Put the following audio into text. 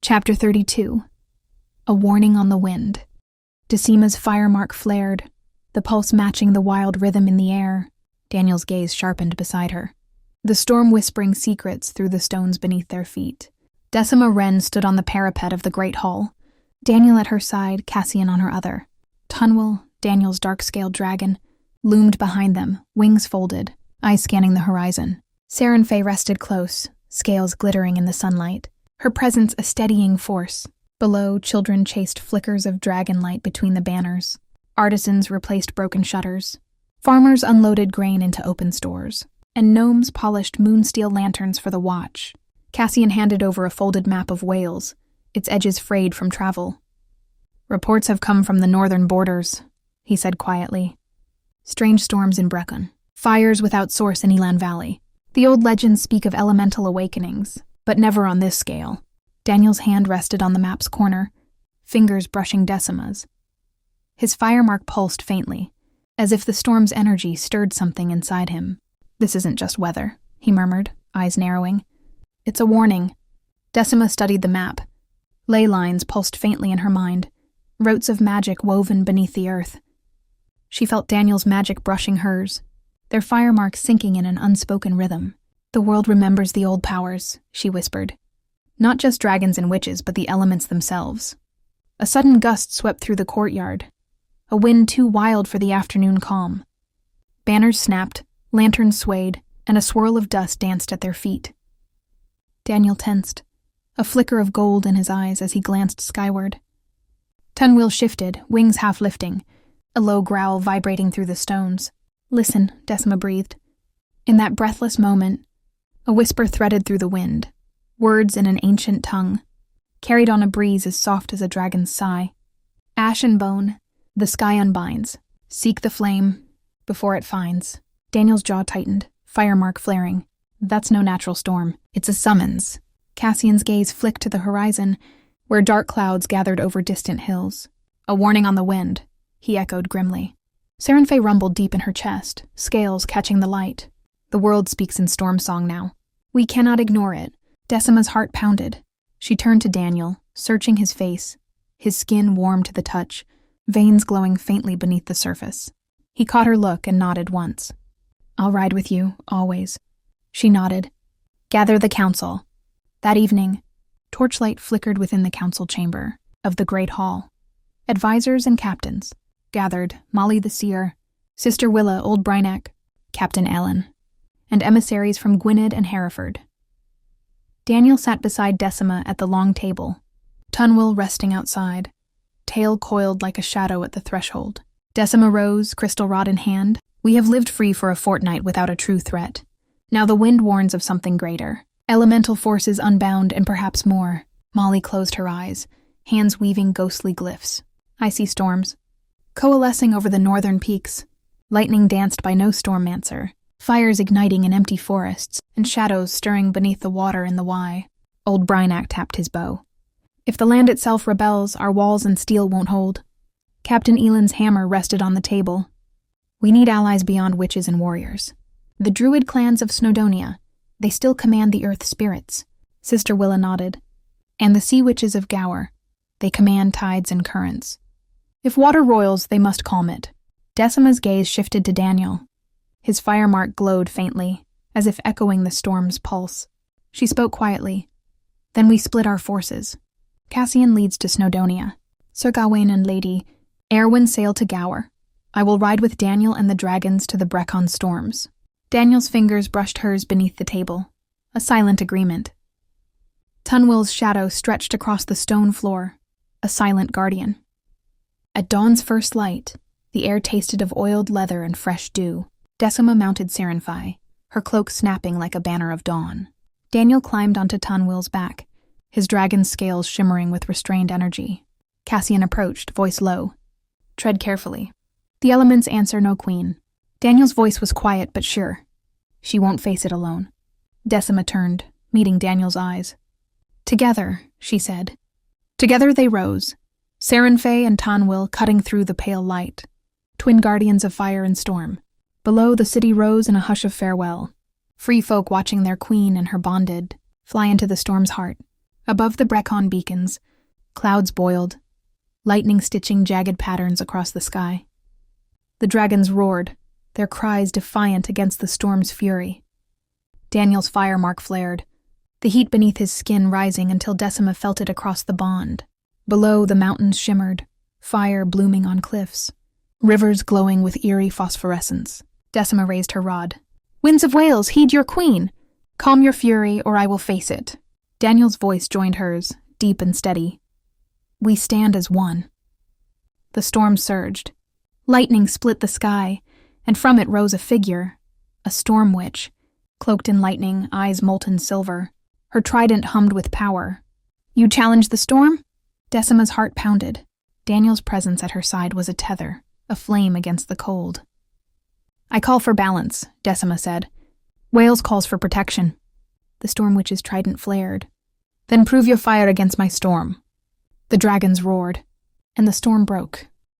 Chapter 32. A Warning on the Wind. Decima's fire mark flared, the pulse matching the wild rhythm in the air. Daniel's gaze sharpened beside her, the storm whispering secrets through the stones beneath their feet. Decima Wren stood on the parapet of the great hall, Daniel at her side, Cassian on her other. Tunwell, Daniel's dark-scaled dragon, loomed behind them, wings folded, eyes scanning the horizon. Sarenfay rested close, scales glittering in the sunlight, her presence a steadying force. Below, children chased flickers of dragon light between the banners. Artisans replaced broken shutters. Farmers unloaded grain into open stores, and gnomes polished moonsteel lanterns for the watch. Cassian handed over a folded map of Wales, its edges frayed from travel. "Reports have come from the northern borders," he said quietly. "Strange storms in Brecon, fires without source in Elan Valley. The old legends speak of elemental awakenings, but never on this scale." Daniel's hand rested on the map's corner, fingers brushing Decima's. His fire mark pulsed faintly, as if the storm's energy stirred something inside him. "This isn't just weather," he murmured, eyes narrowing. "It's a warning." Decima studied the map. Ley lines pulsed faintly in her mind, rotes of magic woven beneath the earth. She felt Daniel's magic brushing hers, their fire marks sinking in an unspoken rhythm. "The world remembers the old powers," she whispered. "Not just dragons and witches, but the elements themselves." A sudden gust swept through the courtyard, a wind too wild for the afternoon calm. Banners snapped, lanterns swayed, and a swirl of dust danced at their feet. Daniel tensed, a flicker of gold in his eyes as he glanced skyward. Tunwell shifted, wings half lifting, a low growl vibrating through the stones. "Listen," Decima breathed. In that breathless moment, a whisper threaded through the wind, words in an ancient tongue, carried on a breeze as soft as a dragon's sigh. "Ash and bone, the sky unbinds. Seek the flame before it finds." Daniel's jaw tightened, fire mark flaring. "That's no natural storm. It's a summons." Cassian's gaze flicked to the horizon, where dark clouds gathered over distant hills. "A warning on the wind," he echoed grimly. Sarenfay rumbled deep in her chest, scales catching the light. "The world speaks in storm song now. We cannot ignore it." Decima's heart pounded. She turned to Daniel, searching his face, his skin warm to the touch, veins glowing faintly beneath the surface. He caught her look and nodded once. "I'll ride with you, always." She nodded. "Gather the council." That evening, torchlight flickered within the council chamber of the great hall. Advisors and captains gathered: Molly the Seer, Sister Willa Old Brynack, Captain Ellen, and emissaries from Gwynedd and Hereford. Daniel sat beside Decima at the long table, Tunwell resting outside, tail coiled like a shadow at the threshold. Decima rose, crystal rod in hand. "We have lived free for a fortnight without a true threat. Now the wind warns of something greater. Elemental forces unbound and perhaps more." Molly closed her eyes, hands weaving ghostly glyphs. "I see storms, coalescing over the northern peaks. Lightning danced by no stormmancer, fires igniting in empty forests, and shadows stirring beneath the water in the Wye." Old Brynack tapped his bow. "If the land itself rebels, our walls and steel won't hold." Captain Elan's hammer rested on the table. "We need allies beyond witches and warriors. The druid clans of Snowdonia, they still command the earth spirits." Sister Willa nodded. "And the sea witches of Gower, they command tides and currents. If water roils, they must calm it." Decima's gaze shifted to Daniel. His fire mark glowed faintly, as if echoing the storm's pulse. She spoke quietly. "Then we split our forces. Cassian leads to Snowdonia. Sir Gawain and Lady Erwin sail to Gower. I will ride with Daniel and the dragons to the Brecon storms." Daniel's fingers brushed hers beneath the table, a silent agreement. Tunwell's shadow stretched across the stone floor, a silent guardian. At dawn's first light, the air tasted of oiled leather and fresh dew. Decima mounted Sarenfay, her cloak snapping like a banner of dawn. Daniel climbed onto Tunwell's back, his dragon's scales shimmering with restrained energy. Cassian approached, voice low. "Tread carefully. The elements answer no queen." Daniel's voice was quiet but sure. "She won't face it alone." Decima turned, meeting Daniel's eyes. "Together," she said. Together they rose, Sarenfay and Tunwell cutting through the pale light, twin guardians of fire and storm. Below, the city rose in a hush of farewell, free folk watching their queen and her bonded fly into the storm's heart. Above the Brecon beacons, clouds boiled, lightning stitching jagged patterns across the sky. The dragons roared, their cries defiant against the storm's fury. Daniel's fire mark flared, the heat beneath his skin rising until Decima felt it across the bond. Below, the mountains shimmered, fire blooming on cliffs, rivers glowing with eerie phosphorescence. Decima raised her rod. "Winds of Wales, heed your queen! Calm your fury, or I will face it." Daniel's voice joined hers, deep and steady. "We stand as one." The storm surged. Lightning split the sky, and from it rose a figure, a storm witch, cloaked in lightning, eyes molten silver. Her trident hummed with power. "You challenge the storm?" Decima's heart pounded. Daniel's presence at her side was a tether, a flame against the cold. "I call for balance," Decima said. "Wales calls for protection." The storm witch's trident flared. "Then prove your fire against my storm." The dragons roared, and the storm broke,